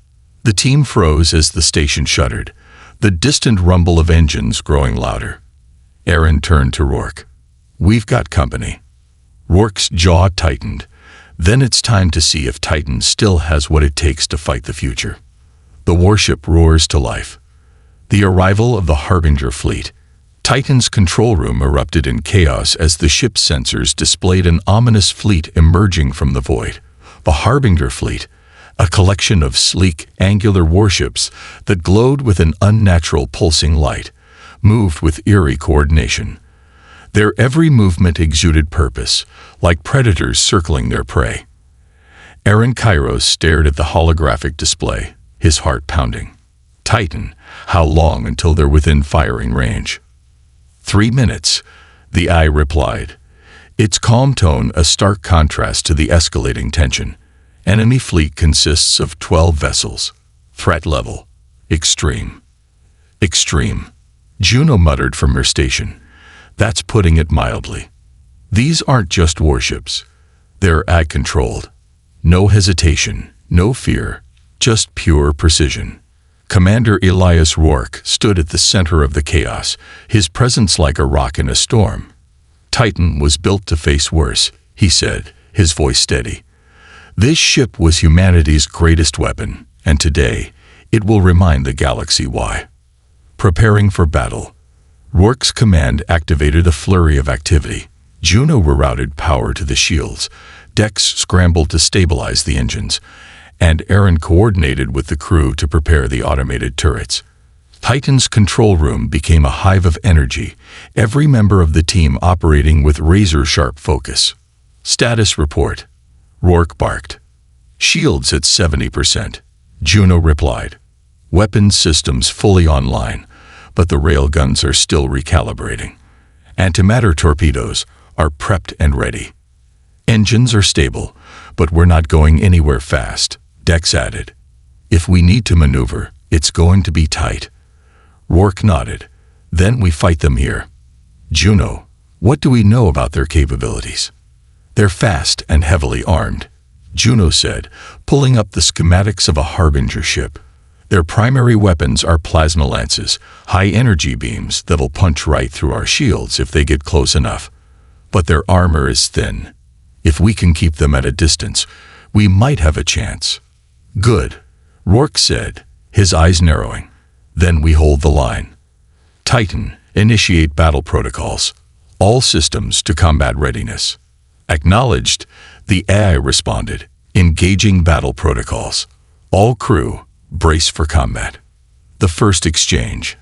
The team froze as the station shuddered, the distant rumble of engines growing louder. Aaron turned to Rourke. "We've got company." Rourke's jaw tightened. Then it's time to see if Titan still has what it takes to fight the future. The warship roars to life. The arrival of the Harbinger fleet. Titan's control room erupted in chaos as the ship's sensors displayed an ominous fleet emerging from the void. The Harbinger fleet, a collection of sleek, angular warships that glowed with an unnatural pulsing light, moved with eerie coordination. Their every movement exuded purpose, like predators circling their prey. Aaron Kairos stared at the holographic display, his heart pounding. "Titan, how long until they're within firing range?" 3 minutes, the eye replied, its calm tone a stark contrast to the escalating tension. "Enemy fleet consists of 12 vessels. Threat level, extreme." "Extreme," Juno muttered from her station. "That's putting it mildly. These aren't just warships. They're ag-controlled. No hesitation, no fear, just pure precision." Commander Elias Rourke stood at the center of the chaos, his presence like a rock in a storm. "Titan was built to face worse," he said, his voice steady. "This ship was humanity's greatest weapon, and today it will remind the galaxy why." Preparing for battle, Rourke's command activated a flurry of activity. Juno rerouted power to the shields, Dex scrambled to stabilize the engines, and Aaron coordinated with the crew to prepare the automated turrets. Titan's control room became a hive of energy, every member of the team operating with razor-sharp focus. "Status report," Rourke barked. "Shields at 70%, Juno replied. "Weapons systems fully online, but the railguns are still recalibrating. Antimatter torpedoes are prepped and ready. Engines are stable, but we're not going anywhere fast," Dex added. "If we need to maneuver, it's going to be tight." Rourke nodded. "Then we fight them here." "Juno, what do we know about their capabilities?" "They're fast and heavily armed," Juno said, pulling up the schematics of a Harbinger ship. "Their primary weapons are plasma lances, high-energy beams that'll punch right through our shields if they get close enough. But their armor is thin. If we can keep them at a distance, we might have a chance." "Good," Rourke said, his eyes narrowing. "Then we hold the line. Titan, initiate battle protocols. All systems to combat readiness." "Acknowledged," the AI responded, engaging battle protocols. "All crew, brace for combat." The first exchange.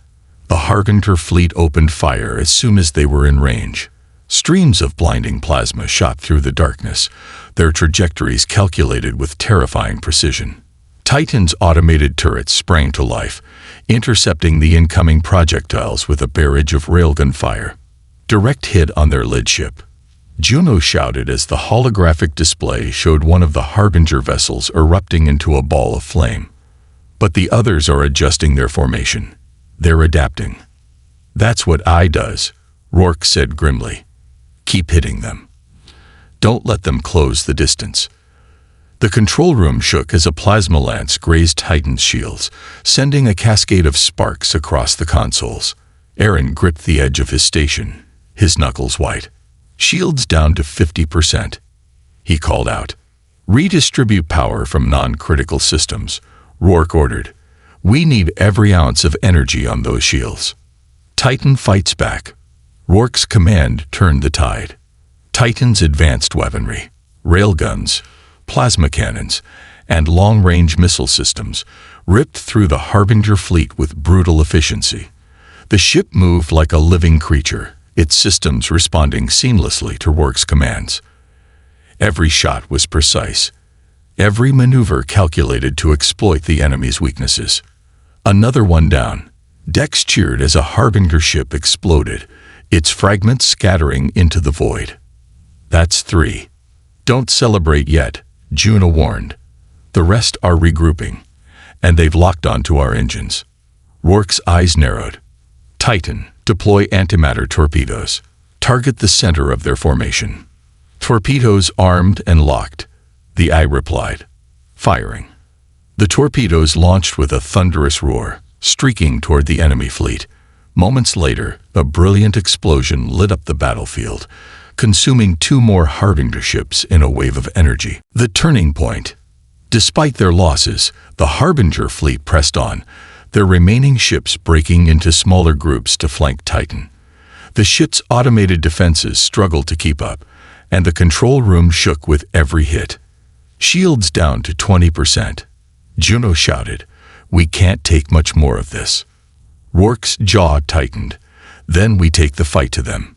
The Harbinger fleet opened fire as soon as they were in range. Streams of blinding plasma shot through the darkness, their trajectories calculated with terrifying precision. Titan's automated turrets sprang to life, intercepting the incoming projectiles with a barrage of railgun fire. Direct hit on their lead ship. Juno shouted as the holographic display showed one of the Harbinger vessels erupting into a ball of flame. But the others are adjusting their formation. They're adapting. "That's what I does," Rourke said grimly. "Keep hitting them. Don't let them close the distance." The control room shook as a plasma lance grazed Titan's shields, sending a cascade of sparks across the consoles. Aaron gripped the edge of his station, his knuckles white. "Shields down to 50%. He called out. "Redistribute power from non-critical systems," Rourke ordered. "We need every ounce of energy on those shields." Titan fights back. Rourke's command turned the tide. Titan's advanced weaponry, railguns, plasma cannons, and long-range missile systems ripped through the Harbinger fleet with brutal efficiency. The ship moved like a living creature, its systems responding seamlessly to Rourke's commands. Every shot was precise, every maneuver calculated to exploit the enemy's weaknesses. Another one down. Dex cheered as a Harbinger ship exploded, its fragments scattering into the void. "That's 3. Don't celebrate yet," Juno warned. "The rest are regrouping, and they've locked onto our engines." Rourke's eyes narrowed. "Titan, deploy antimatter torpedoes. Target the center of their formation." "Torpedoes armed and locked," the eye replied, firing. The torpedoes launched with a thunderous roar, streaking toward the enemy fleet. Moments later, a brilliant explosion lit up the battlefield, consuming 2 more Harbinger ships in a wave of energy. The turning point. Despite their losses, the Harbinger fleet pressed on, their remaining ships breaking into smaller groups to flank Titan. The ship's automated defenses struggled to keep up, and the control room shook with every hit. "Shields down to 20%. Juno shouted, "We can't take much more of this." Rourke's jaw tightened. "Then we take the fight to them."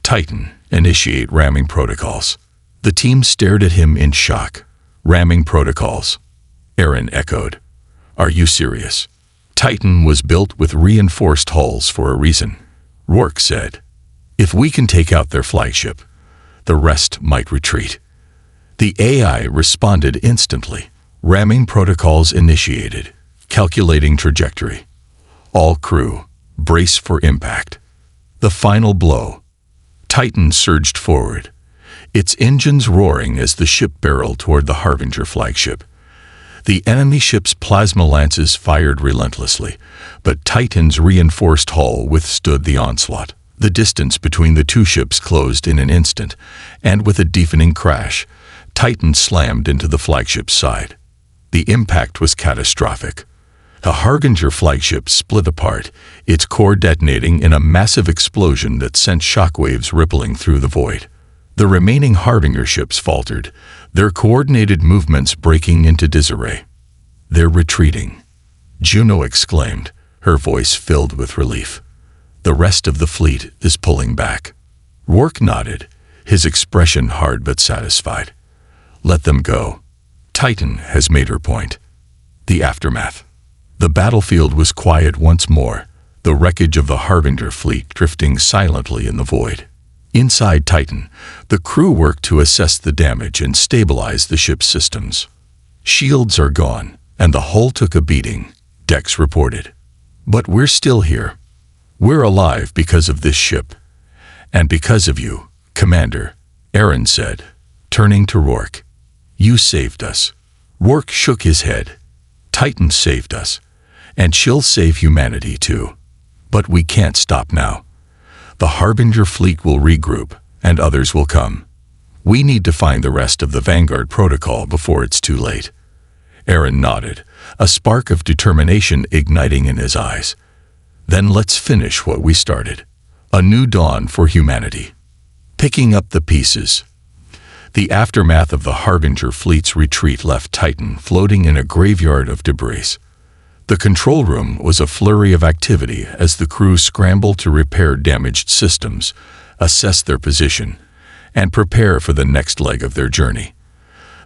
"Titan, initiate ramming protocols." The team stared at him in shock. "Ramming protocols?" Aaron echoed. "Are you serious?" "Titan was built with reinforced hulls for a reason," Rourke said. "If we can take out their flagship, the rest might retreat." The AI responded instantly. Ramming protocols initiated, calculating trajectory. "All crew, brace for impact." The final blow. Titan surged forward, its engines roaring as the ship barreled toward the Harbinger flagship. The enemy ship's plasma lances fired relentlessly, but Titan's reinforced hull withstood the onslaught. The distance between the 2 ships closed in an instant, and with a deafening crash, Titan slammed into the flagship's side. The impact was catastrophic. The Harbinger flagship split apart, its core detonating in a massive explosion that sent shockwaves rippling through the void. The remaining Harbinger ships faltered, their coordinated movements breaking into disarray. "They're retreating," Juno exclaimed, her voice filled with relief. "The rest of the fleet is pulling back." Rourke nodded, his expression hard but satisfied. "Let them go. Titan has made her point." The aftermath. The battlefield was quiet once more, the wreckage of the Harbinger fleet drifting silently in the void. Inside Titan, the crew worked to assess the damage and stabilize the ship's systems. "Shields are gone, and the hull took a beating," Dex reported. "But we're still here. We're alive because of this ship. And because of you, Commander," Aaron said, turning to Rourke. "You saved us." Rourke shook his head. "Titan saved us, and she'll save humanity too. But we can't stop now. The Harbinger fleet will regroup, and others will come. We need to find the rest of the Vanguard protocol before it's too late." Aaron nodded, a spark of determination igniting in his eyes. "Then let's finish what we started. A new dawn for humanity." Picking up the pieces. The aftermath of the Harbinger fleet's retreat left Titan floating in a graveyard of debris. The control room was a flurry of activity as the crew scrambled to repair damaged systems, assess their position, and prepare for the next leg of their journey.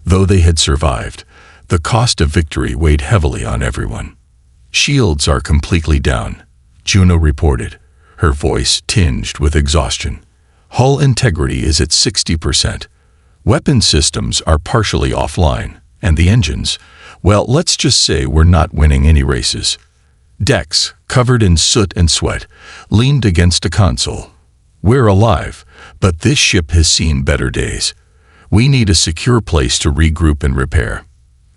Though they had survived, the cost of victory weighed heavily on everyone. "Shields are completely down," Juno reported, her voice tinged with exhaustion. "Hull integrity is at 60%. Weapon systems are partially offline, and the engines, well, let's just say we're not winning any races." Dex, covered in soot and sweat, leaned against a console. "We're alive, but this ship has seen better days. We need a secure place to regroup and repair."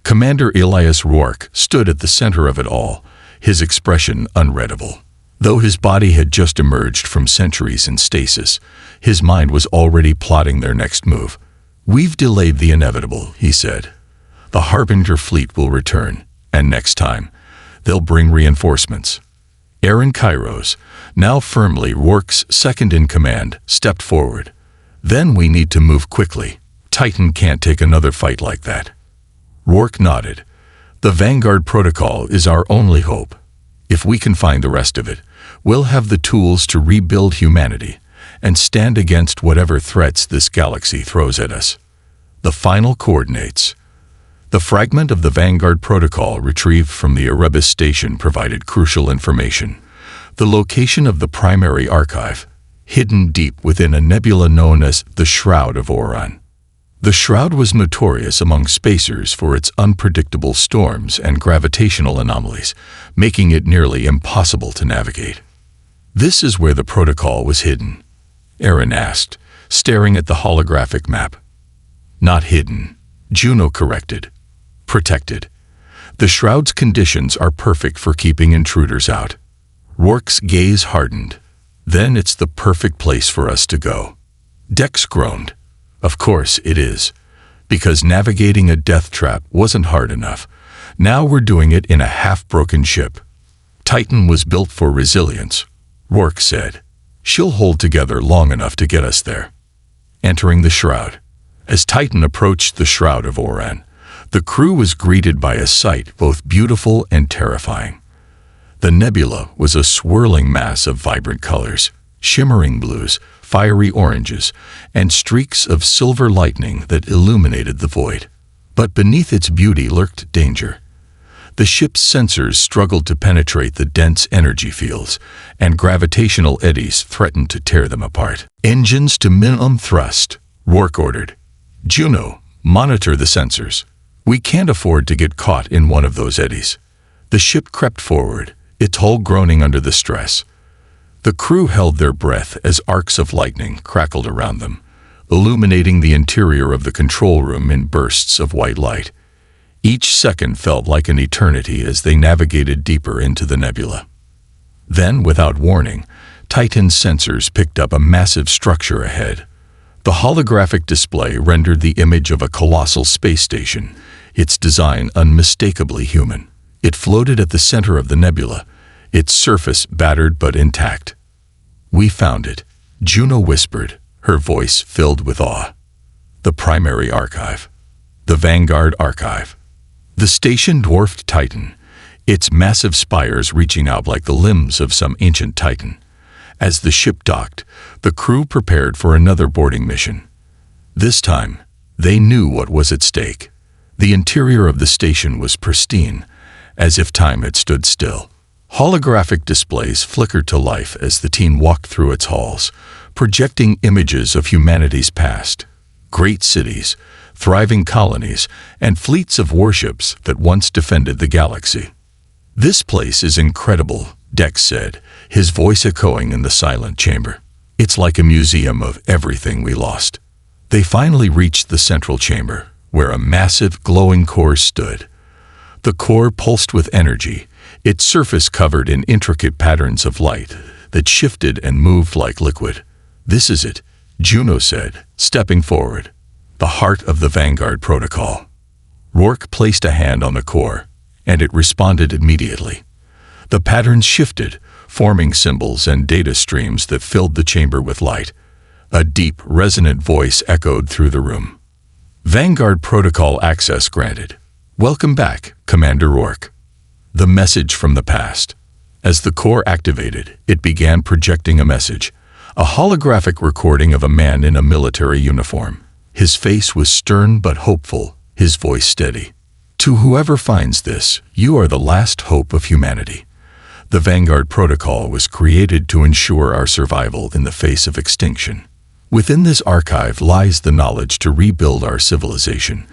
Commander Elias Rourke stood at the center of it all, his expression unreadable. Though his body had just emerged from centuries in stasis, his mind was already plotting their next move. "We've delayed the inevitable," he said. "The Harbinger fleet will return, and next time, they'll bring reinforcements." Aaron Kairos, Now firmly, Rourke's second-in-command stepped forward. "Then we need to move quickly. Titan can't take another fight like that." Rourke nodded. "The Vanguard Protocol is our only hope. If we can find the rest of it, we'll have the tools to rebuild humanity and stand against whatever threats this galaxy throws at us." The final coordinates. The fragment of the Vanguard Protocol retrieved from the Erebus station provided crucial information. The location of the primary archive, hidden deep within a nebula known as the Shroud of Orion. The Shroud was notorious among spacers for its unpredictable storms and gravitational anomalies, making it nearly impossible to navigate. "This is where the protocol was hidden?" Aaron asked, staring at the holographic map. "Not hidden," Juno corrected. "Protected. The Shroud's conditions are perfect for keeping intruders out." Rourke's gaze hardened. "Then it's the perfect place for us to go." Dex groaned. "Of course it is. Because navigating a death trap wasn't hard enough. Now we're doing it in a half-broken ship." "Titan was built for resilience," Rourke said. "She'll hold together long enough to get us there." Entering the Shroud. As Titan approached the Shroud of Orion, the crew was greeted by a sight both beautiful and terrifying. The nebula was a swirling mass of vibrant colors, shimmering blues, fiery oranges, and streaks of silver lightning that illuminated the void. But beneath its beauty lurked danger. The ship's sensors struggled to penetrate the dense energy fields, and gravitational eddies threatened to tear them apart. "Engines to minimum thrust," Rourke ordered. "Juno, monitor the sensors. We can't afford to get caught in one of those eddies." The ship crept forward, its hull groaning under the stress. The crew held their breath as arcs of lightning crackled around them, illuminating the interior of the control room in bursts of white light. Each second felt like an eternity as they navigated deeper into the nebula. Then, without warning, Titan's sensors picked up a massive structure ahead. The holographic display rendered the image of a colossal space station, its design unmistakably human. It floated at the center of the nebula, its surface battered but intact. "We found it," Juno whispered, her voice filled with awe. "The primary archive. The Vanguard Archive." The station dwarfed Titan, its massive spires reaching out like the limbs of some ancient titan. As the ship docked, the crew prepared for another boarding mission. This time, they knew what was at stake. The interior of the station was pristine, as if time had stood still. Holographic displays flickered to life as the team walked through its halls, projecting images of humanity's past. Great cities, thriving colonies, and fleets of warships that once defended the galaxy. "This place is incredible," Dex said, his voice echoing in the silent chamber. "It's like a museum of everything we lost." They finally reached the central chamber, where a massive, glowing core stood. The core pulsed with energy, its surface covered in intricate patterns of light that shifted and moved like liquid. "This is it," Juno said, stepping forward. "The heart of the Vanguard Protocol." Rourke placed a hand on the core, and it responded immediately. The patterns shifted, forming symbols and data streams that filled the chamber with light. A deep, resonant voice echoed through the room. "Vanguard Protocol access granted. Welcome back, Commander Rourke." The message from the past. As the core activated, it began projecting a message, a holographic recording of a man in a military uniform. His face was stern but hopeful, his voice steady. "To whoever finds this, you are the last hope of humanity. The Vanguard Protocol was created to ensure our survival in the face of extinction. Within this archive lies the knowledge to rebuild our civilization,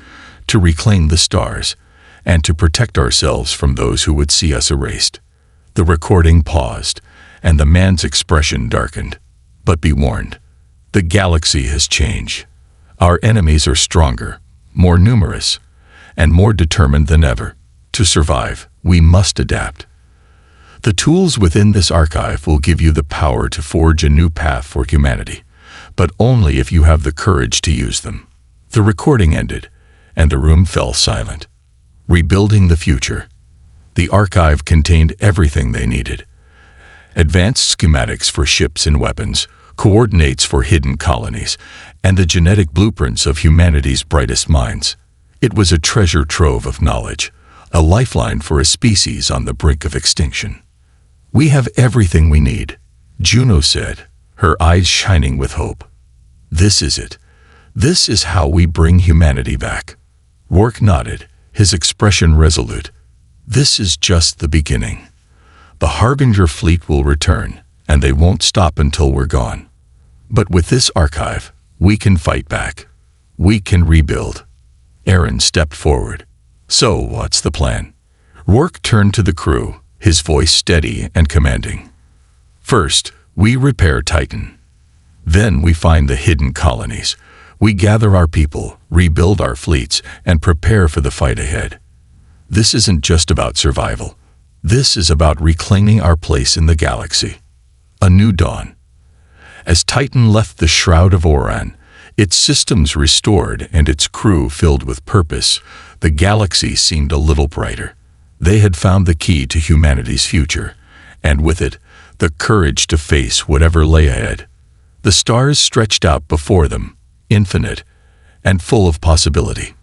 to reclaim the stars, and to protect ourselves from those who would see us erased." The recording paused, and the man's expression darkened. "But be warned, the galaxy has changed. Our enemies are stronger, more numerous, and more determined than ever. To survive, we must adapt. The tools within this archive will give you the power to forge a new path for humanity, but only if you have the courage to use them." The recording ended, and the room fell silent. Rebuilding the future. The archive contained everything they needed. advanced schematics for ships and weapons, coordinates for hidden colonies, and the genetic blueprints of humanity's brightest minds. It was a treasure trove of knowledge, a lifeline for a species on the brink of extinction. "We have everything we need," Juno said, her eyes shining with hope. "This is it. This is how we bring humanity back." Rourke nodded, his expression resolute. "This is just the beginning. The Harbinger fleet will return, and they won't stop until we're gone. But with this archive, we can fight back. We can rebuild." Aaron stepped forward. "So, what's the plan?" Rourke turned to the crew, his voice steady and commanding. "First, we repair Titan. Then we find the hidden colonies. We gather our people, rebuild our fleets, and prepare for the fight ahead. This isn't just about survival. This is about reclaiming our place in the galaxy." A new dawn. As Titan left the Shroud of Orion, its systems restored and its crew filled with purpose, the galaxy seemed a little brighter. They had found the key to humanity's future, and with it, the courage to face whatever lay ahead. The stars stretched out before them, infinite and full of possibility.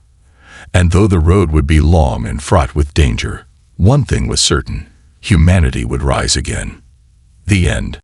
And though the road would be long and fraught with danger, one thing was certain: humanity would rise again. The end.